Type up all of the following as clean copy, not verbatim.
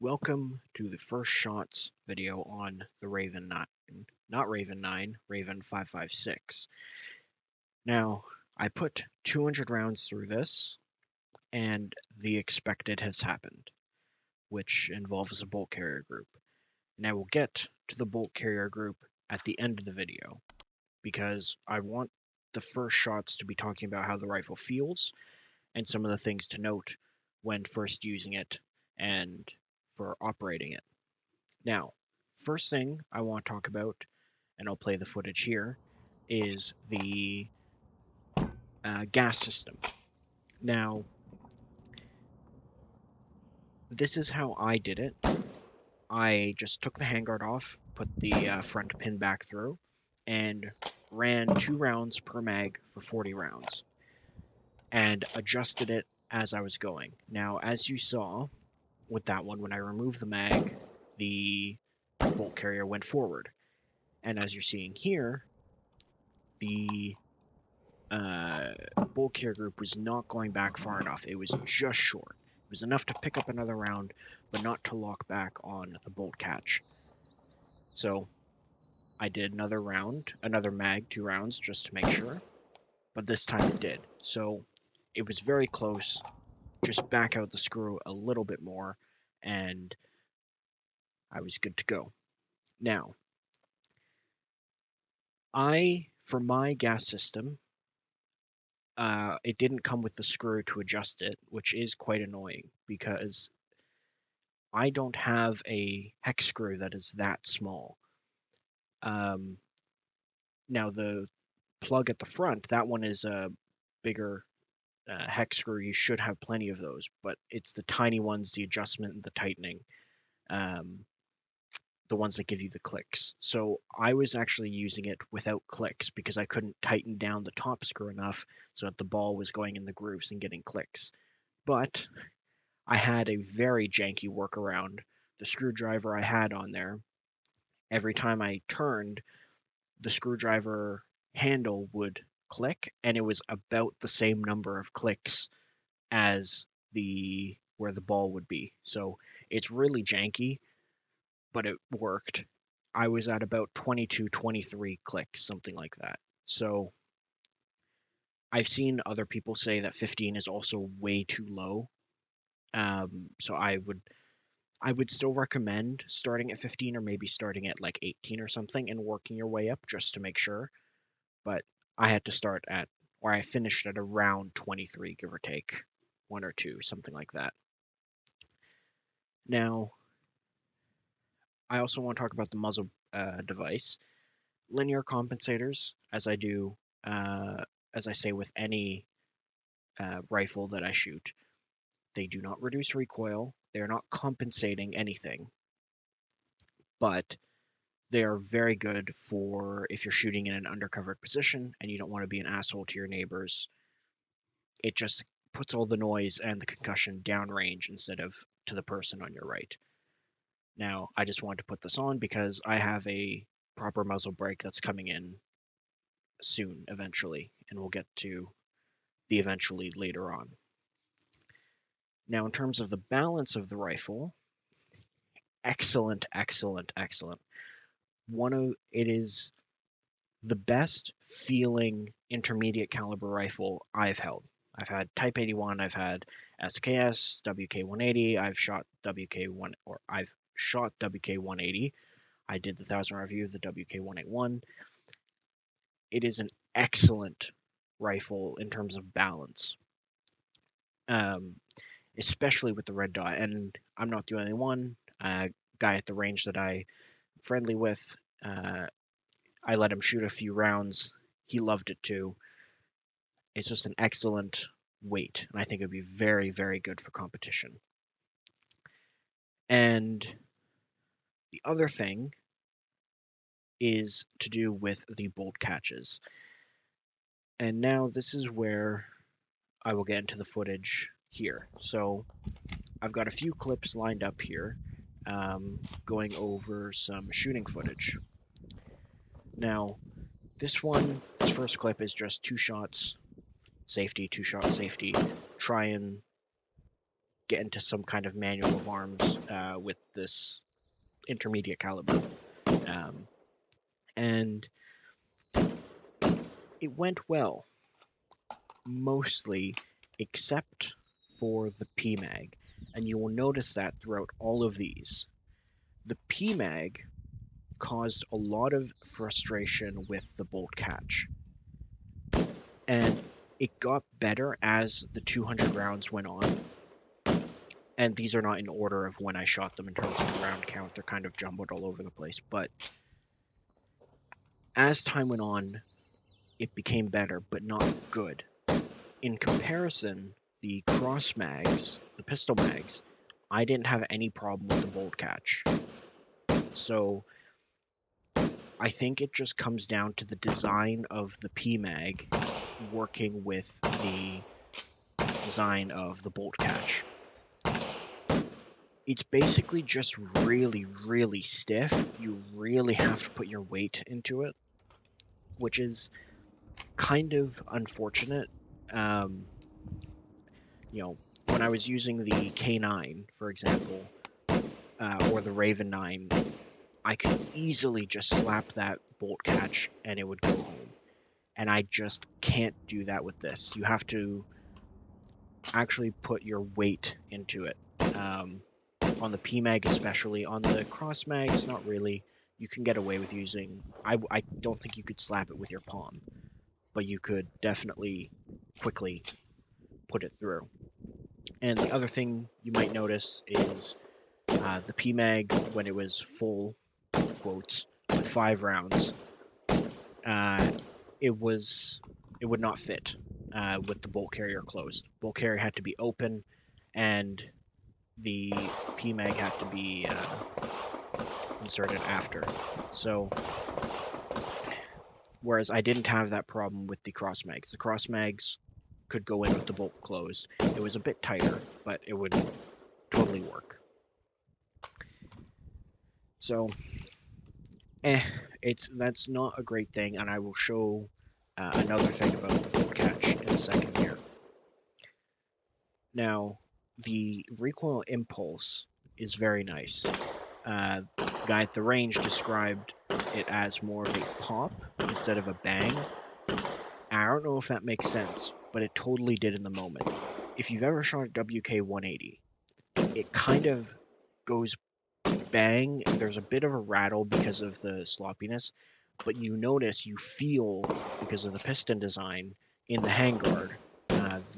Welcome to the first shots video on the Raven 9, not Raven 9, Raven 556. Now, I put 200 rounds through this, and the expected has happened, which involves a bolt carrier group. And I will get to the bolt carrier group at the end of the video, because I want the first shots to be talking about how the rifle feels, and some of the things to note when first using it, and for operating it. Now, first thing I want to talk about, and I'll play the footage here, is the gas system. Now, this is how I did it. I just took the handguard off, put the front pin back through, and ran 2 rounds per mag for 40 rounds, and adjusted it as I was going. Now, as you saw with that one, when I removed the mag, the bolt carrier went forward. And as you're seeing here, the bolt carrier group was not going back far enough. It was just short. It was enough to pick up another round, but not to lock back on the bolt catch. So I did another round, another mag, 2 rounds, just to make sure. But this time it did. So it was very close. Just back out the screw a little bit more, and I was good to go. Now, for my gas system, it didn't come with the screw to adjust it, which is quite annoying because I don't have a hex screw that is that small. Now the plug at the front, that one is a bigger hex screw. You should have plenty of those, but it's the tiny ones, the adjustment and the tightening, the ones that give you the clicks. So I was actually using it without clicks because I couldn't tighten down the top screw enough so that the ball was going in the grooves and getting clicks. But I had a very janky workaround. The screwdriver I had on there, every time I turned, the screwdriver handle would click, and it was about the same number of clicks as where the ball would be. So it's really janky, but it worked. I was at about 22, 23 clicks, something like that. So I've seen other people say that 15 is also way too low. So I would still recommend starting at 15 or maybe starting at like 18 or something and working your way up just to make sure. But I had to start I finished at around 23, give or take 1 or 2, something like that. Now, I also want to talk about the muzzle device. Linear compensators, as I say with any rifle that I shoot, they do not reduce recoil. They're not compensating anything, but they are very good for if you're shooting in an undercovered position and you don't want to be an asshole to your neighbors. It just puts all the noise and the concussion downrange instead of to the person on your right. Now, I just wanted to put this on because I have a proper muzzle brake that's coming in soon, eventually, and we'll get to the eventually later on. Now, in terms of the balance of the rifle, excellent, excellent, excellent. It is the best feeling intermediate caliber rifle I've held. I've had Type 81, I've had SKS, WK-180, I've shot WK-180. I did the 1,000 review of the WK-181. It is an excellent rifle in terms of balance, especially with the red dot. And I'm not the only one. Guy at the range that I'm friendly with, I let him shoot a few rounds. He loved it too. It's just an excellent weight, and I think it would be very, very good for competition. And the other thing is to do with the bolt catches. And now this is where I will get into the footage here. So I've got a few clips lined up here, going over some shooting footage. Now, this first clip is just 2 shots, safety, 2 shots, safety. Try and get into some kind of manual of arms with this intermediate caliber. And it went well, mostly, except for the PMAG. And you will notice that throughout all of these. The PMAG caused a lot of frustration with the bolt catch. And it got better as the 200 rounds went on. And these are not in order of when I shot them in terms of round count. They're kind of jumbled all over the place. But as time went on, it became better, but not good. In comparison, the cross mags, the pistol mags, I didn't have any problem with the bolt catch. So I think it just comes down to the design of the PMAG working with the design of the bolt catch. It's basically just really, really stiff. You really have to put your weight into it, which is kind of unfortunate. When I was using the K9, for example, or the Raven 9, I could easily just slap that bolt catch and it would go home. And I just can't do that with this. You have to actually put your weight into it. On the PMAG especially. On the cross mags, not really. You can get away with using... I don't think you could slap it with your palm, but you could definitely quickly put it through. And the other thing you might notice is the PMAG, when it was full, quotes, with 5 rounds, it would not fit with the bolt carrier closed. Bolt carrier had to be open, and the PMAG had to be inserted after. So, whereas I didn't have that problem with the cross mags. The cross mags could go in with the bolt closed. It was a bit tighter, but it would totally work. So, that's not a great thing, and I will show another thing about the bolt catch in a second here. Now, the recoil impulse is very nice. The guy at the range described it as more of a pop instead of a bang. I don't know if that makes sense, but it totally did in the moment. If you've ever shot a WK-180, it kind of goes bang. There's a bit of a rattle because of the sloppiness, but you feel, because of the piston design in the handguard,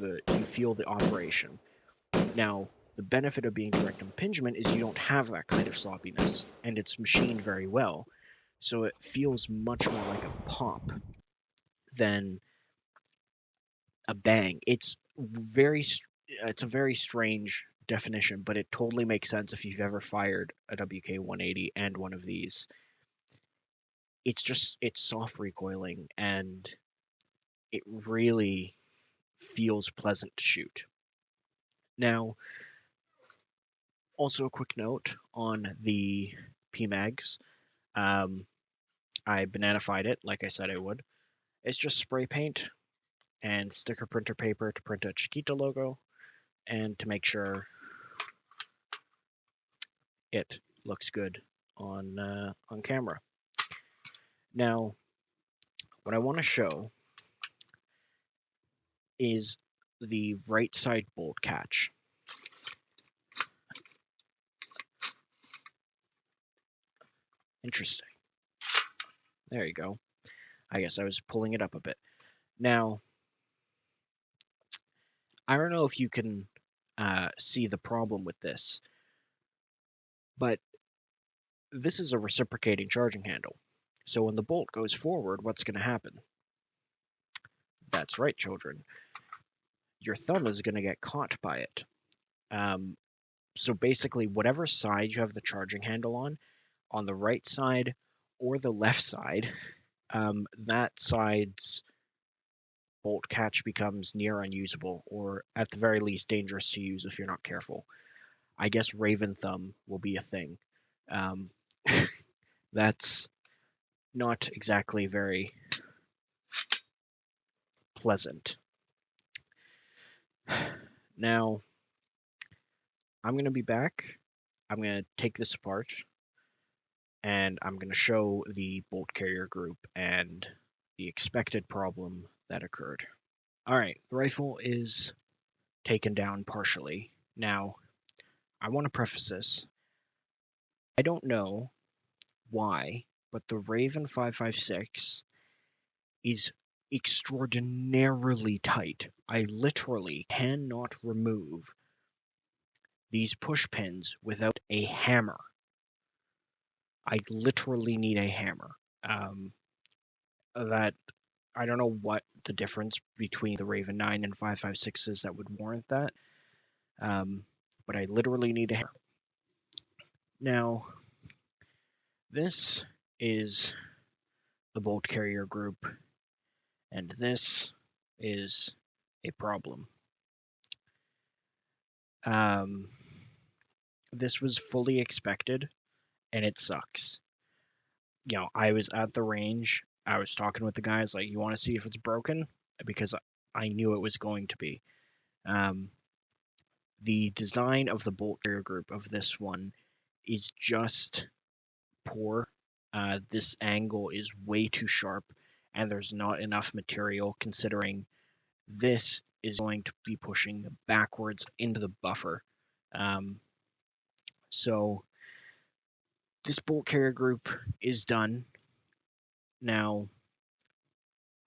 you feel the operation. Now, the benefit of being direct impingement is you don't have that kind of sloppiness, and it's machined very well, so it feels much more like a pop than a bang. It's a very strange definition, but it totally makes sense if you've ever fired a WK-180 and one of these. It's soft recoiling, and it really feels pleasant to shoot. Now, also a quick note on the PMags. I bananified it, like I said I would. It's just spray paint and sticker printer paper to print a Chiquita logo, and to make sure it looks good on camera. Now, what I want to show is the right side bolt catch. Interesting. There you go. I guess I was pulling it up a bit. Now, I don't know if you can see the problem with this, but this is a reciprocating charging handle. So when the bolt goes forward, what's going to happen? That's right, children. Your thumb is going to get caught by it. So basically, whatever side you have the charging handle on the right side or the left side, that side's bolt catch becomes near unusable, or at the very least dangerous to use if you're not careful. I guess Raven Thumb will be a thing. That's not exactly very pleasant. Now, I'm going to be back. I'm going to take this apart, and I'm going to show the bolt carrier group and the expected problem that occurred. All right, the rifle is taken down partially. Now, I want to preface this. I don't know why, but the Raven 5.56 is extraordinarily tight. I literally cannot remove these push pins without a hammer. I literally need a hammer. That I don't know what the difference between the Raven 9 and 5.56 is that would warrant that. But I literally need a hammer. Now, this is the bolt carrier group, and this is a problem. This was fully expected, and it sucks. You know, I was at the range. I was talking with the guys, like, you want to see if it's broken? Because I knew it was going to be. The design of the bolt carrier group of this one is just poor. This angle is way too sharp, and there's not enough material considering this is going to be pushing backwards into the buffer. So this bolt carrier group is done. Now,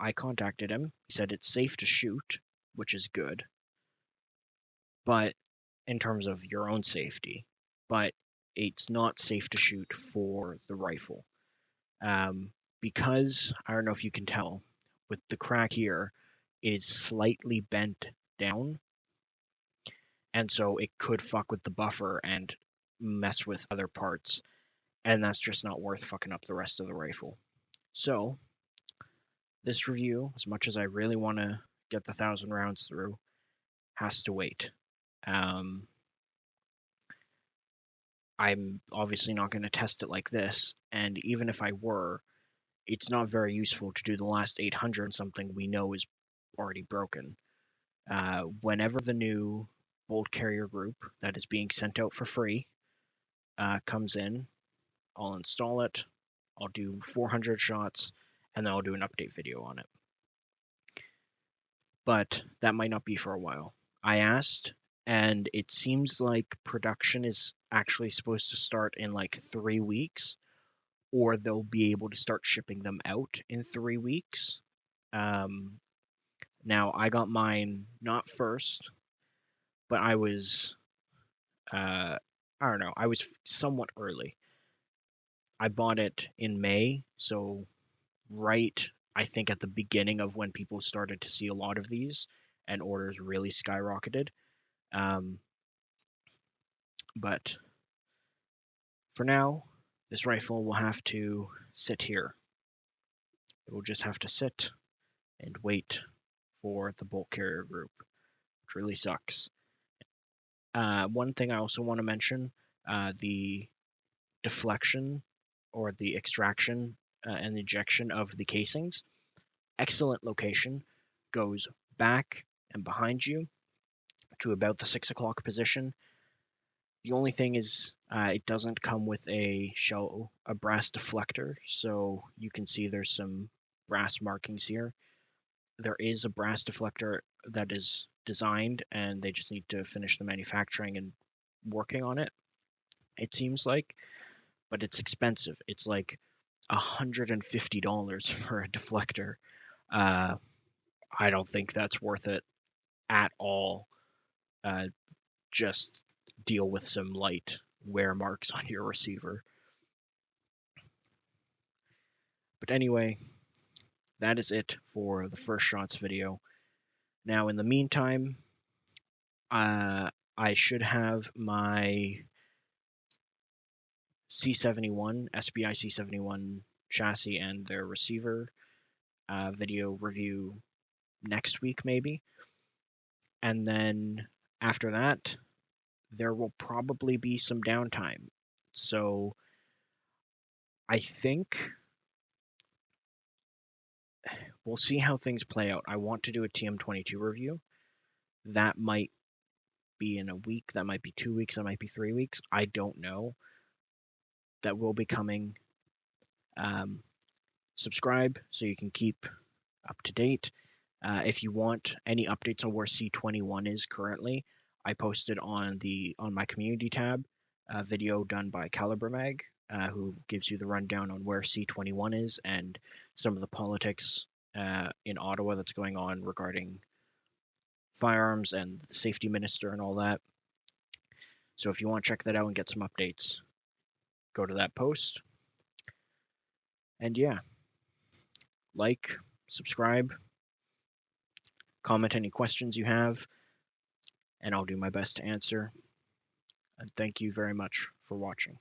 I contacted him. He said it's safe to shoot, which is good. But in terms of your own safety, but it's not safe to shoot for the rifle. Because, I don't know if you can tell, with the crack here, it is slightly bent down, and so it could fuck with the buffer and mess with other parts, and that's just not worth fucking up the rest of the rifle. So, this review, as much as I really want to get the 1,000 rounds through, has to wait. I'm obviously not going to test it like this, and even if I were, it's not very useful to do the last 800 on something we know is already broken. Whenever the new bolt carrier group that is being sent out for free comes in, I'll install it, I'll do 400 shots, and then I'll do an update video on it. But that might not be for a while. I asked, and it seems like production is actually supposed to start in like 3 weeks, or they'll be able to start shipping them out in 3 weeks. Now, I got mine not first, but I was, I don't know, I was somewhat early. I bought it in May, so right, I think at the beginning of when people started to see a lot of these, and orders really skyrocketed. But for now, this rifle will have to sit here. It will just have to sit and wait for the bolt carrier group, which really sucks. One thing I also want to mention, the deflection or the extraction and ejection of the casings, excellent location, goes back and behind you to about the 6 o'clock position. The only thing is, it doesn't come with a brass deflector, so you can see there's some brass markings here. There is a brass deflector that is designed, and they just need to finish the manufacturing and working on it, it seems like. But it's expensive. It's like $150 for a deflector. I don't think that's worth it at all. Just deal with some light wear marks on your receiver. But anyway, that is it for the first shots video. Now, in the meantime, I should have my C71, SBI C71 chassis and their receiver video review next week, maybe. And then after that, there will probably be some downtime. So I think we'll see how things play out. I want to do a TM22 review. That might be in a week, that might be 2 weeks, that might be 3 weeks. I don't know. That will be coming. Subscribe so you can keep up to date. If you want any updates on where C21 is currently, I posted on my community tab a video done by Caliber Mag, who gives you the rundown on where C21 is and some of the politics in Ottawa that's going on regarding firearms and the safety minister and all that. So if you want to check that out and get some updates, go to that post. And yeah, like, subscribe, comment any questions you have, and I'll do my best to answer. And thank you very much for watching.